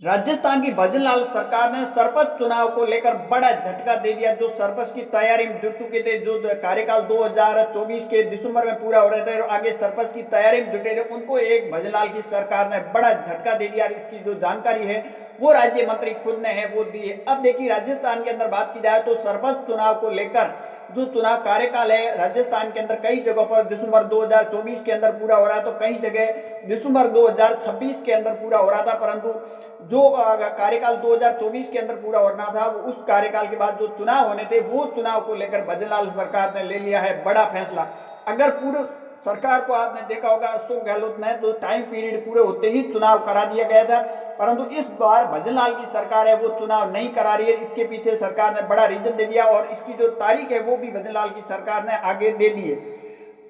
राजस्थान की भजनलाल सरकार ने सरपंच चुनाव को लेकर बड़ा झटका दे दिया। जो सरपंच की तैयारी में जुट चुके थे, जो कार्यकाल 2024 के दिसंबर में पूरा हो रहे थे और आगे सरपंच की तैयारी में जुटे थे, उनको एक भजनलाल की सरकार ने बड़ा झटका दे दिया। इसकी जो जानकारी है वो राज्य मंत्री खुद ने है वो दी है। अब देखिए, राजस्थान के अंदर बात की जाए तो सरपंच चुनाव को लेकर जो चुनाव कार्यकाल है राजस्थान के अंदर कई जगहों पर दिसंबर 2024 के अंदर पूरा हो रहा है, तो कई जगह दिसंबर 2026 के अंदर पूरा हो रहा था। परंतु जो कार्यकाल 2024 के अंदर पूरा होना था, उस कार्यकाल के बाद जो चुनाव होने थे वो चुनाव को लेकर भजनलाल सरकार ने ले लिया है बड़ा फैसला। अगर पूरे सरकार को आपने देखा होगा, अशोक गहलोत ने तो टाइम पीरियड पूरे होते ही चुनाव करा दिया गया था, परंतु इस बार भजनलाल की सरकार है वो चुनाव नहीं करा रही है। इसके पीछे सरकार ने बड़ा रीजन दे दिया और इसकी जो तारीख है वो भी भजनलाल की सरकार ने आगे दे दी है।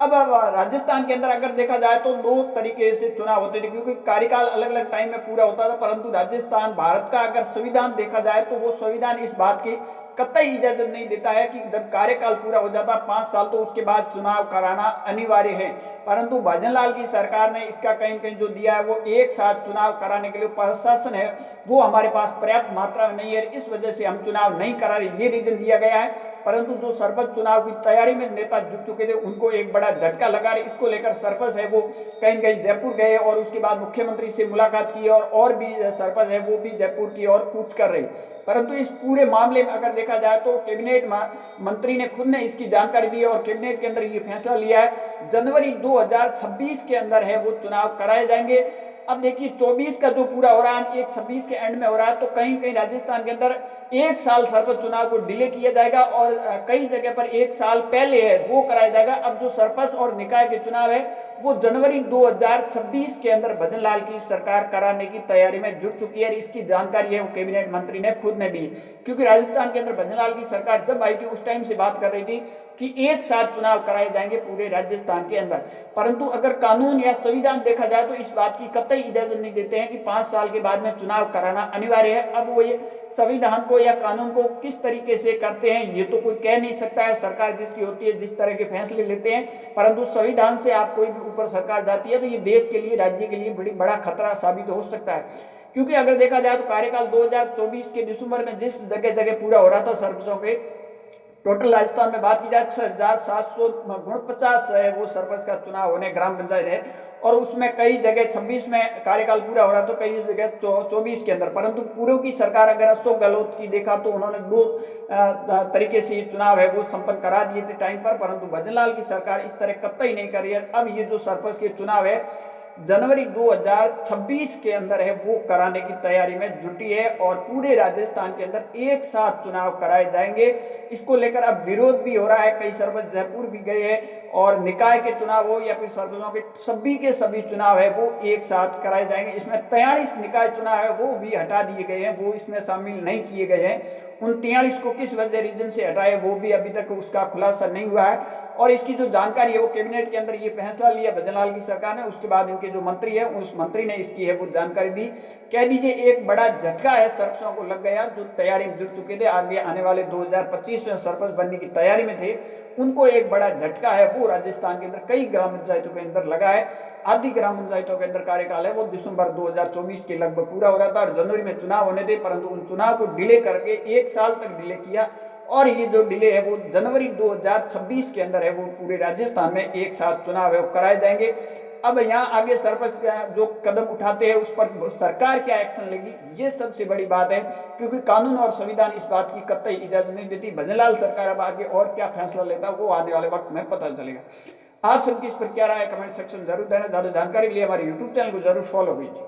अब राजस्थान के अंदर अगर देखा जाए तो दो तरीके से चुनाव होते थे, क्योंकि कार्यकाल अलग अलग टाइम में पूरा होता था। परंतु राजस्थान भारत का अगर संविधान देखा जाए तो वो संविधान इस बात की कतई इजाजत नहीं देता है कि जब कार्यकाल पूरा हो जाता 5 साल तो उसके बाद चुनाव कराना अनिवार्य है। परंतु भजनलाल की सरकार ने इसका कहीं कहीं जो दिया है वो एक साथ चुनाव कराने के लिए प्रशासन है वो हमारे पास पर्याप्त मात्रा में नहीं है, इस वजह से हम चुनाव नहीं करा रहे, ये रीजन दिया गया है। परंतु जो सरपंच चुनाव की तैयारी में नेता जुट चुके थे उनको एक बड़ा झटका लगा रहे। इसको लेकर सरपंच है वो कहीं कहीं जयपुर गए और उसके बाद मुख्यमंत्री से मुलाकात की और भी सरपंच है वो भी जयपुर की ओर कूच कर रहे। परंतु इस पूरे मामले में अगर देखा जाए तो कैबिनेट मंत्री ने खुद ने इसकी जानकारी दी और कैबिनेट के अंदर ये फैसला लिया है जनवरी 2026 के अंदर है वो चुनाव कराए जाएंगे। अब देखिए 24 का जो पूरा हो रहा है, एक 26 के एंड में हो रहा है, तो कहीं कहीं राजस्थान के अंदर एक साल सरपंच चुनाव को डिले किया जाएगा और कई जगह पर एक साल पहले है वो कराया जाएगा। अब जो सरपंच और निकाय के चुनाव है वो जनवरी 2026 के अंदर भजनलाल की सरकार कराने की तैयारी में जुट चुकी है। इसकी जानकारी है वो कैबिनेट मंत्री ने खुद ने दी, क्योंकि राजस्थान के अंदर भजनलाल की सरकार जब आई थी उस टाइम से बात कर रही थी कि एक साथ चुनाव कराए जाएंगे पूरे राजस्थान के अंदर। परंतु अगर कानून या संविधान देखा जाए तो इस बात की कतई इजाजत नहीं देते हैं कि 5 साल के बाद में चुनाव कराना अनिवार्य है। अब वो ये संविधान को या कानून को किस तरीके से करते हैं ये तो कोई कह नहीं सकता है, सरकार जिसकी होती है जिस तरह के फैसले लेते हैं। परंतु संविधान से आप कोई भी ऊपर सरकार जाती है तो ये देश के लिए, राज्य के लिए बड़ा खतरा साबित हो सकता है। क्योंकि अगर देखा जाए तो कार्यकाल 2024 के दिसंबर में जिस जगह जगह पूरा हो रहा था सरपंचों के, टोटल राजस्थान में बात की जाए 6,749 है वो सरपंच का चुनाव होने ग्राम पंचायत है, और उसमें कई जगह 26 में कार्यकाल पूरा हो रहा तो कई जगह 24 के अंदर। परंतु पूर्व की सरकार अगर अशोक गहलोत की देखा तो उन्होंने दो तरीके से चुनाव है वो संपन्न करा दिए थे टाइम पर, परंतु भजनलाल की सरकार इस तरह कतई नहीं करी है। अब ये जो सरपंच के चुनाव है जनवरी 2026 के अंदर है वो कराने की तैयारी में जुटी है और पूरे राजस्थान के अंदर एक साथ चुनाव कराए जाएंगे। इसको लेकर अब विरोध भी हो रहा है, कई सरपंच जयपुर भी गए हैं और निकाय के चुनाव हो या फिर सरपंचों के सभी चुनाव है वो एक साथ कराए जाएंगे। इसमें 43 निकाय चुनाव है वो भी हटा दिए गए हैं, वो इसमें शामिल नहीं किए गए हैं। उन 43 को किस वजह रीजन से हटाए वो भी अभी तक उसका खुलासा नहीं हुआ है। और इसकी जो जानकारी है वो कैबिनेट के अंदर ये फैसला लिया भजनलाल की सरकार ने, उसके बाद इनके जो मंत्री है उस मंत्री ने इसकी है वो जानकारी दी। कह दीजिए एक बड़ा झटका है सरपंचों को लग गया जो तैयारी में जुट चुके थे, आगे आने वाले 2025 में सरपंच बनने की तैयारी में थे, उनको एक बड़ा झटका है वो राजस्थान के अंदर कई ग्राम पंचायतों के अंदर लगा है। आधी ग्राम पंचायतों के अंदर कार्यकाल है वो दिसंबर 2024 के लगभग पूरा हो रहा था और जनवरी में चुनाव होने थे, परंतु उन चुनाव को डिले करके एक साल तक डिले किया और ये जो डिले है वो जनवरी 2026 के अंदर है वो पूरे राजस्थान में एक साथ चुनाव है वो कराए जाएंगे। अब यहाँ आगे सरपंच जो कदम उठाते हैं उस पर सरकार क्या एक्शन लेगी ये सबसे बड़ी बात है, क्योंकि कानून और संविधान इस बात की कतई इजाजत नहीं देती। भजनलाल सरकार अब आगे और क्या फैसला लेता है वो आने वाले वक्त में पता चलेगा। आप सबकी इस पर क्या राय है कमेंट सेक्शन जरूर देना। ज्यादा जानकारी के लिए हमारे यूट्यूब चैनल को जरूर फॉलो कीजिए।